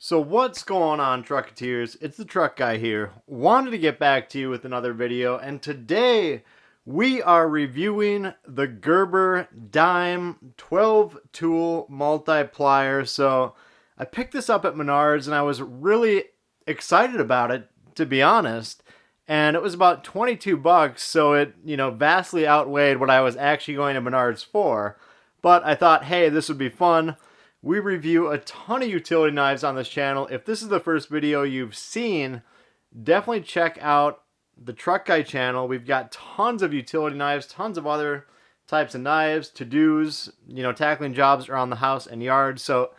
So what's going on, Trucketeers? It's the Truck Guy here. Wanted to get back to you with another video, and today we are reviewing the Gerber Dime 12 tool multiplier. So I picked this up at Menards and I was really excited about it, to be honest. And it was about 22 bucks, so it, vastly outweighed what I was actually going to Menards for. But I thought, hey, this would be fun. We review a ton of utility knives on this channel. If this is the first video you've seen, definitely check out the Truck Guy channel. We've got tons of utility knives, tons of other types of knives, to-dos, tackling jobs around the house and yard. So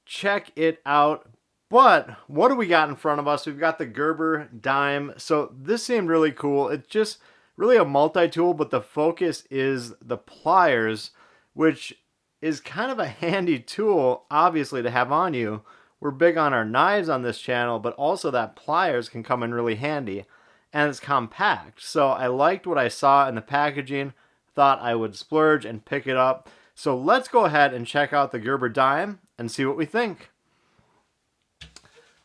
check it out. But what do we got in front of us? We've got the Gerber Dime. So this seemed really cool. It's just really a multi-tool, but the focus is the pliers, which is kind of a handy tool, obviously, to have on you. We're big on our knives on this channel, but also that pliers can come in really handy. And it's compact. So I liked what I saw in the packaging, thought I would splurge and pick it up. So let's go ahead and check out the Gerber Dime and see what we think.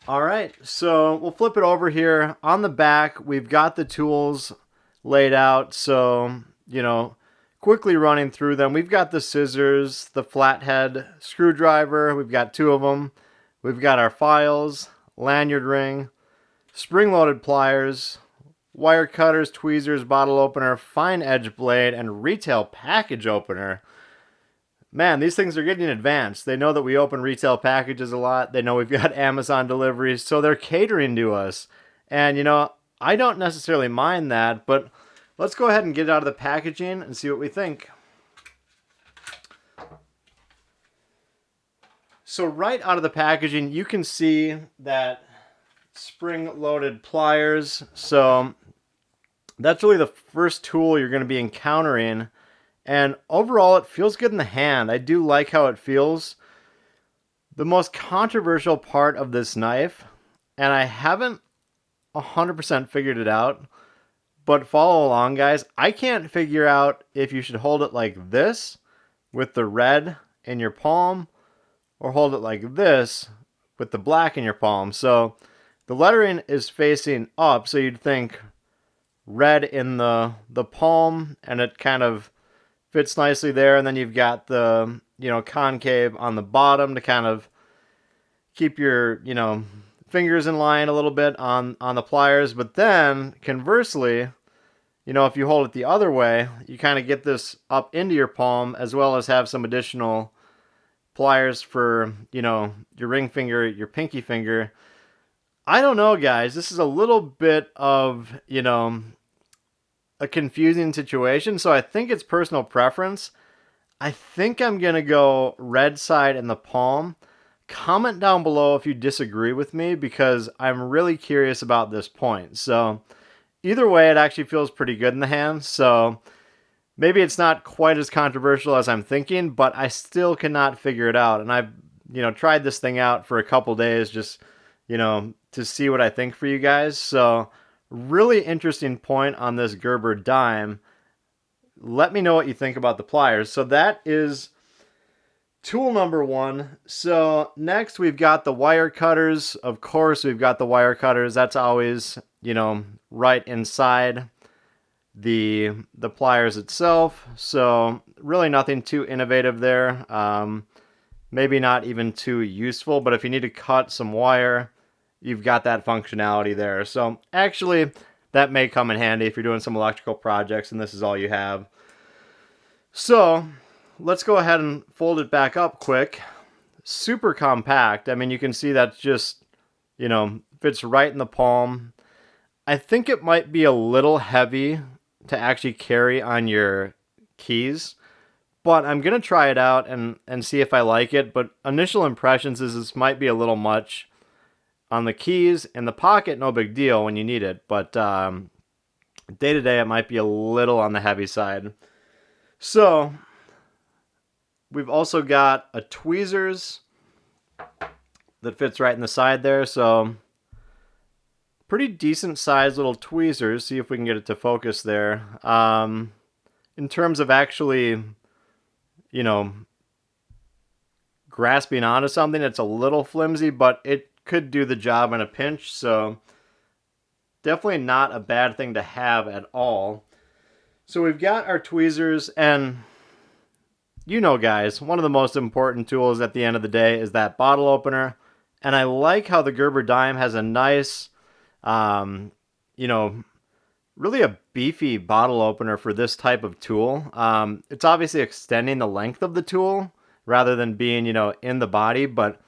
Alright, so we'll flip it over here. On the back, we've got the tools laid out, so, quickly running through them. We've got the scissors, the flathead screwdriver, we've got two of them. We've got our files, lanyard ring, spring-loaded pliers, wire cutters, tweezers, bottle opener, fine edge blade, and retail package opener. Man, these things are getting advanced. They know that we open retail packages a lot. They know we've got Amazon deliveries, so they're catering to us. And, I don't necessarily mind that, but let's go ahead and get it out of the packaging and see what we think. So right out of the packaging, you can see that spring-loaded pliers. So that's really the first tool you're going to be encountering. And overall, it feels good in the hand. I do like how it feels. The most controversial part of this knife, and I haven't 100% figured it out, but follow along, guys. I can't figure out if you should hold it like this with the red in your palm or hold it like this with the black in your palm. So the lettering is facing up, so you'd think red in the palm, and it kind of fits nicely there. And then you've got the, concave on the bottom to kind of keep your, fingers in line a little bit on the pliers. But then conversely, if you hold it the other way, you kind of get this up into your palm, as well as have some additional pliers for, your ring finger, your pinky finger. I don't know, guys. This is a little bit of, a confusing situation. So I think it's personal preference. I think I'm going to go red side in the palm. Comment down below if you disagree with me, because I'm really curious about this point. So either way, it actually feels pretty good in the hand. So maybe it's not quite as controversial as I'm thinking, but I still cannot figure it out. And I've, tried this thing out for a couple days just, to see what I think for you guys. So really interesting point on this Gerber Dime. Let me know what you think about the pliers. So that is tool number one. So next we've got the wire cutters. Of course, we've got the wire cutters. That's always, right inside the pliers itself. So really nothing too innovative there. Maybe not even too useful, but if you need to cut some wire, you've got that functionality there. So actually, that may come in handy if you're doing some electrical projects and this is all you have. So let's go ahead and fold it back up quick. Super compact. I mean, you can see that's just, fits right in the palm. I think it might be a little heavy to actually carry on your keys, but I'm going to try it out and see if I like it. But initial impressions is this might be a little much. On the keys, in the pocket, no big deal when you need it, but day to day, it might be a little on the heavy side. So we've also got a tweezers that fits right in the side there. So pretty decent sized little tweezers. See if we can get it to focus there. In terms of actually, grasping onto something. It's a little flimsy, but it could do the job in a pinch, so definitely not a bad thing to have at all. So we've got our tweezers, and you know, guys, one of the most important tools at the end of the day is that bottle opener. And I like how the Gerber dime has a nice, you know, really a beefy bottle opener for this type of tool. It's obviously extending the length of the tool rather than being, you know, in the body, but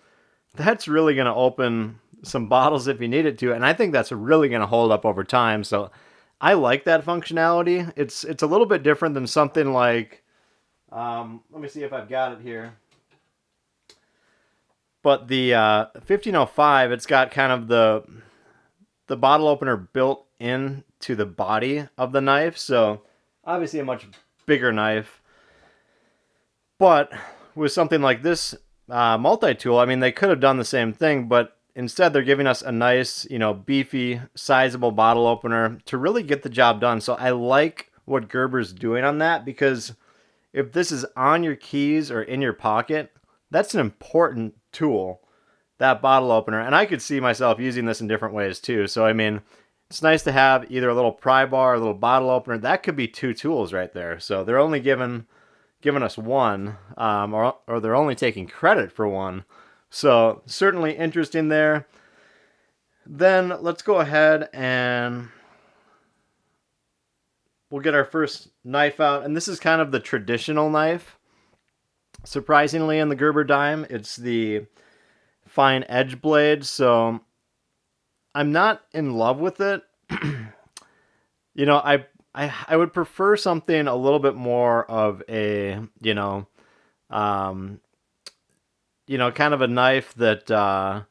that's really going to open some bottles if you need it to. And I think that's really going to hold up over time. So I like that functionality. It's a little bit different than something like, let me see if I've got it here. But the 1505, it's got kind of the bottle opener built into the body of the knife. So obviously a much bigger knife. But with something like this multi-tool, I mean, they could have done the same thing, but instead they're giving us a nice, you know, beefy, sizable bottle opener to really get the job done. So I like what Gerber's doing on that, because if this is on your keys or in your pocket, that's an important tool, that bottle opener. And I could see myself using this in different ways too. So, I mean, it's nice to have either a little pry bar or a little bottle opener. That could be two tools right there. So they're only giving us one, or they're only taking credit for one. So certainly interesting there. Then let's go ahead and we'll get our first knife out, and this is kind of the traditional knife. Surprisingly, in the Gerber dime, it's the fine edge blade, so I'm not in love with it. You know, I would prefer something a little bit more of a, kind of a knife that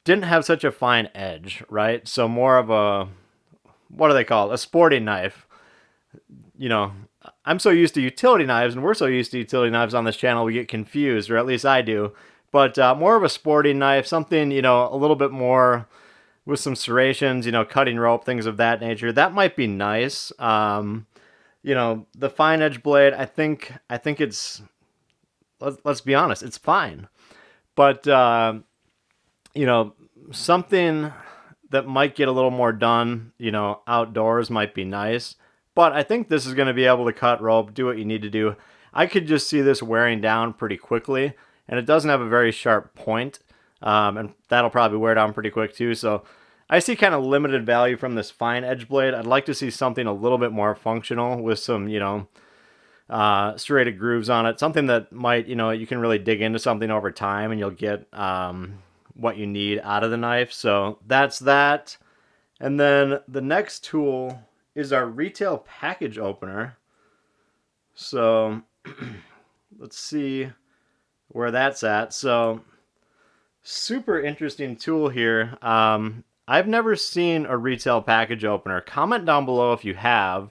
didn't have such a fine edge, right? So more of a, what do they call it? A sporting knife. You know, I'm so used to utility knives, and we're so used to utility knives on this channel, we get confused, or at least I do. But more of a sporting knife, something, you know, a little bit more with some serrations, you know, cutting rope, things of that nature. That might be nice. You know, the fine edge blade, I think it's, let's be honest, it's fine. But, you know, something that might get a little more done, you know, outdoors might be nice. But I think this is going to be able to cut rope, do what you need to do. I could just see this wearing down pretty quickly, and it doesn't have a very sharp point, and that'll probably wear down pretty quick too. So I see kind of limited value from this fine edge blade. I'd like to see something a little bit more functional with some, you know, serrated grooves on it. Something that might, you know, you can really dig into something over time and you'll get what you need out of the knife. So that's that. And then the next tool is our retail package opener. So let's see where that's at. So super interesting tool here. I've never seen a retail package opener. Comment down below if you have.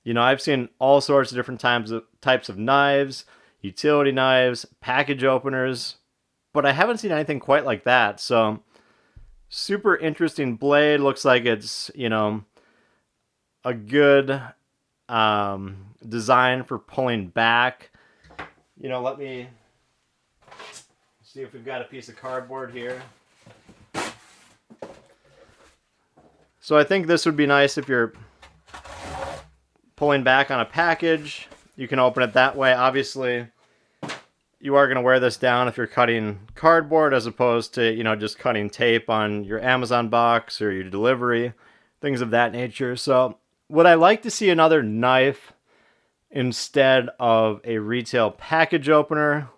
You know, I've seen all sorts of different types of knives, utility knives, package openers, but I haven't seen anything quite like that. So super interesting blade. Looks like it's, you know, a good design for pulling back. You know, let me see if we've got a piece of cardboard here. So I think this would be nice if you're pulling back on a package. You can open it that way. Obviously, you are going to wear this down if you're cutting cardboard as opposed to, you know, just cutting tape on your Amazon box or your delivery, things of that nature. So would I like to see another knife instead of a retail package opener?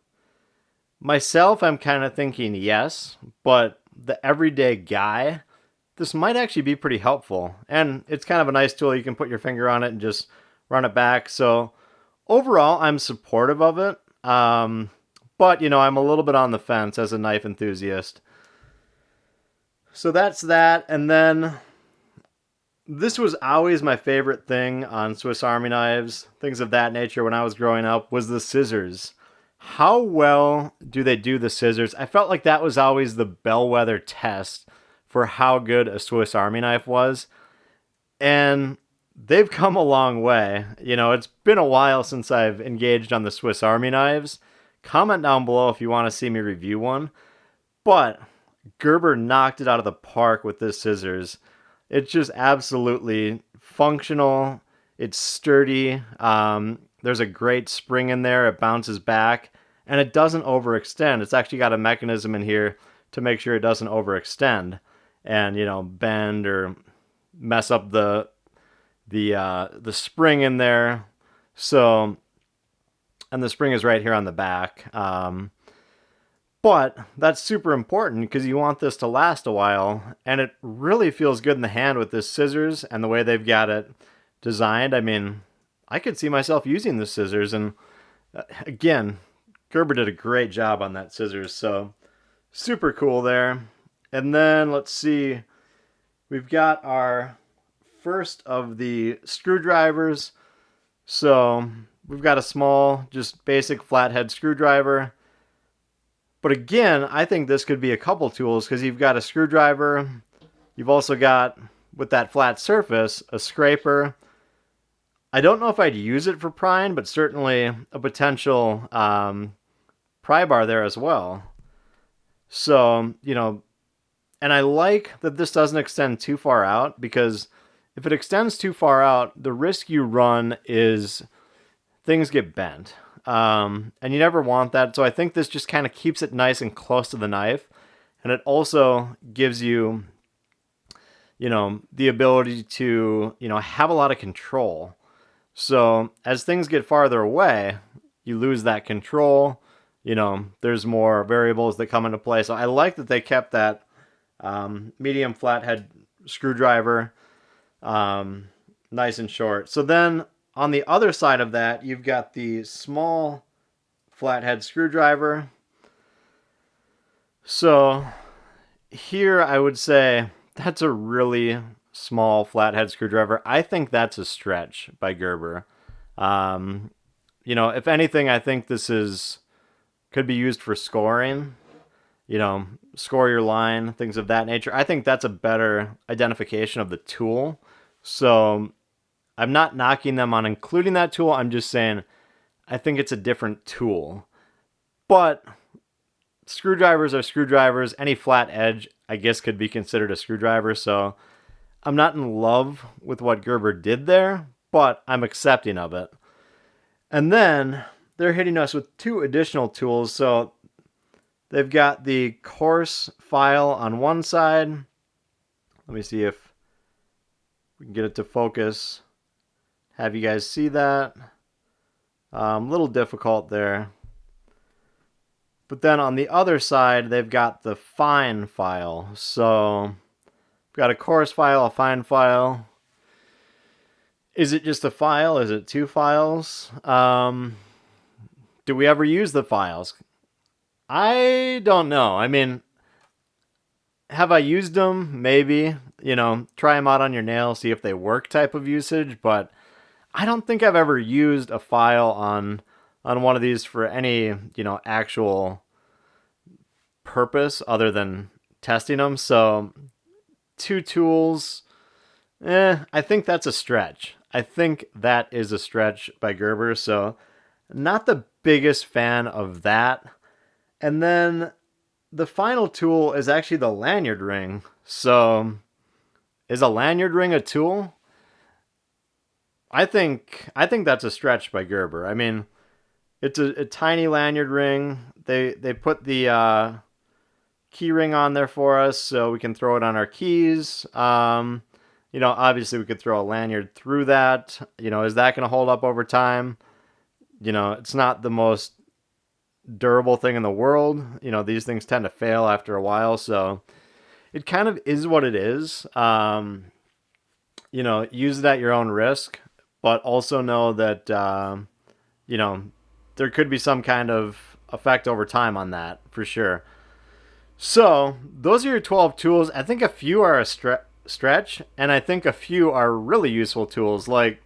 Myself, I'm kind of thinking yes, but the everyday guy, this might actually be pretty helpful. And it's kind of a nice tool. You can put your finger on it and just run it back. So overall, I'm supportive of it. But, you know, I'm a little bit on the fence as a knife enthusiast. So that's that. And then this was always my favorite thing on Swiss Army knives, things of that nature when I was growing up, was the scissors. How well do they do the scissors? I felt like that was always the bellwether test for how good a Swiss Army knife was. And they've come a long way. You know, it's been a while since I've engaged on the Swiss Army knives. Comment down below if you want to see me review one. But Gerber knocked it out of the park with this scissors. It's just absolutely functional. It's sturdy. There's a great spring in there. It bounces back. And it doesn't overextend. It's actually got a mechanism in here to make sure it doesn't overextend and, you know, bend or mess up the spring in there. So, and the spring is right here on the back. But that's super important because you want this to last a while, and it really feels good in the hand with this scissors and the way they've got it designed. I mean, I could see myself using the scissors, and again, Gerber did a great job on that scissors, so super cool there. And then let's see, we've got our first of the screwdrivers. So we've got a small, just basic flathead screwdriver. But again, I think this could be a couple tools because you've got a screwdriver. You've also got, with that flat surface, a scraper. I don't know if I'd use it for prying, but certainly a potential pry bar there as well. So, you know, and I like that this doesn't extend too far out, because if it extends too far out, the risk you run is things get bent. And you never want that. So I think this just kind of keeps it nice and close to the knife. And it also gives you, you know, the ability to, you know, have a lot of control. So as things get farther away, you lose that control. You know, there's more variables that come into play. So I like that they kept that medium flathead screwdriver nice and short. So then on the other side of that, you've got the small flathead screwdriver. So here I would say that's a really small flathead screwdriver. I think that's a stretch by Gerber. You know, if anything, I think this could be used for scoring. You know, score your line, things of that nature. I think that's a better identification of the tool. So I'm not knocking them on including that tool. I'm just saying I think it's a different tool. But screwdrivers are screwdrivers. Any flat edge, I guess, could be considered a screwdriver. So I'm not in love with what Gerber did there, but I'm accepting of it. And then they're hitting us with two additional tools. So they've got the coarse file on one side. Let me see if we can get it to focus. Have you guys see that? A little difficult there. But then on the other side, they've got the fine file. So we've got a coarse file, a fine file. Is it just a file? Is it two files? Do we ever use the files? I don't know. I mean, have I used them? Maybe. You know, try them out on your nails, see if they work type of usage. But I don't think I've ever used a file on one of these for any, you know, actual purpose other than testing them. So two tools, I think that's a stretch. I think that is a stretch by Gerber. So not the biggest fan of that. And then the final tool is actually the lanyard ring. So is a lanyard ring a tool? I think that's a stretch by Gerber. I mean, it's a tiny lanyard ring. They put the key ring on there for us so we can throw it on our keys. You know, obviously we could throw a lanyard through that. You know, is that going to hold up over time? You know, it's not the most durable thing in the world. You know, these things tend to fail after a while, so it kind of is what it is. You know, use it at your own risk, but also know that, you know, there could be some kind of effect over time on that, for sure. So, those are your 12 tools. I think a few are a stretch, and I think a few are really useful tools. Like,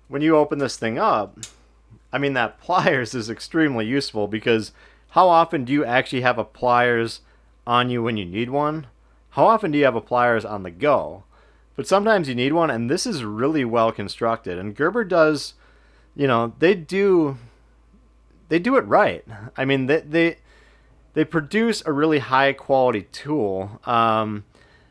when you open this thing up, I mean, that pliers is extremely useful, because how often do you actually have a pliers on you when you need one? How often do you have a pliers on the go? But sometimes you need one, and this is really well constructed. And Gerber does, you know, they do they do it right. I mean, they produce a really high quality tool.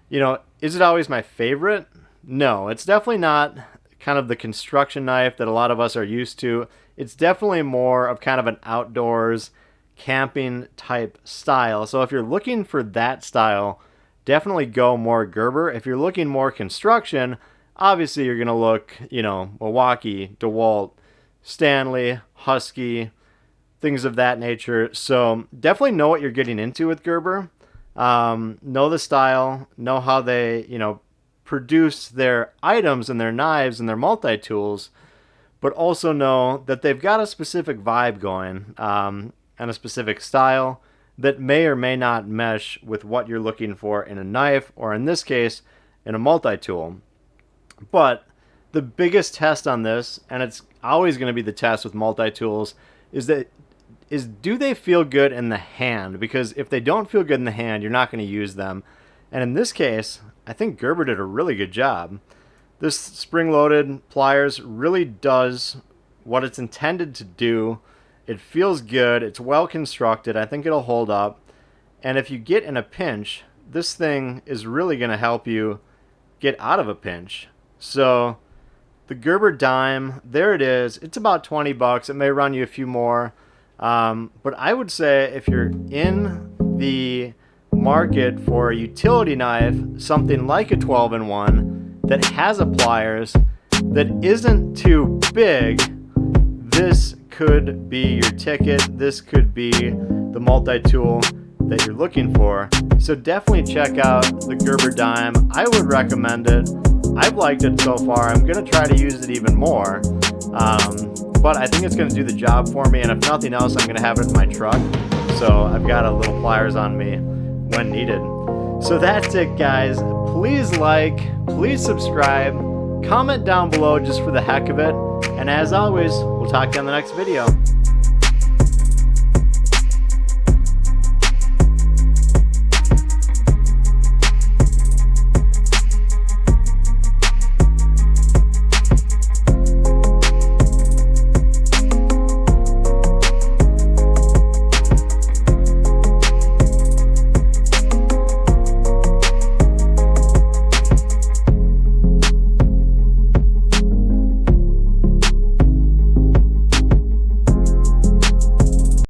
You know, is it always my favorite? No, it's definitely not kind of the construction knife that a lot of us are used to. It's definitely more of kind of an outdoors camping type style. So if you're looking for that style, definitely go more Gerber. If you're looking more construction, obviously you're going to look, you know, Milwaukee, DeWalt, Stanley, Husky, things of that nature. So definitely know what you're getting into with Gerber. Know the style, know how they, you know, produce their items and their knives and their multi-tools, but also know that they've got a specific vibe going, and a specific style that may or may not mesh with what you're looking for in a knife, or in this case, in a multi-tool. But the biggest test on this, and it's always going to be the test with multi-tools, is do they feel good in the hand? Because if they don't feel good in the hand, you're not going to use them. And in this case, I think Gerber did a really good job. This spring-loaded pliers really does what it's intended to do. It feels good. It's well constructed. I think it'll hold up. And if you get in a pinch, this thing is really going to help you get out of a pinch. So the Gerber dime, there it is. It's about 20 bucks. It may run you a few more. But I would say if you're in the market for a utility knife, something like a 12-in-1 that has a pliers that isn't too big, this could be your ticket. This could be the multi-tool that you're looking for. So definitely check out the Gerber dime. I would recommend it. I've liked it so far. I'm going to try to use it even more. But I think it's going to do the job for me, and if nothing else, I'm going to have it in my truck. So I've got a little pliers on me when needed. So that's it, guys. Please like, please subscribe, comment down below just for the heck of it. And as always, we'll talk to you on the next video.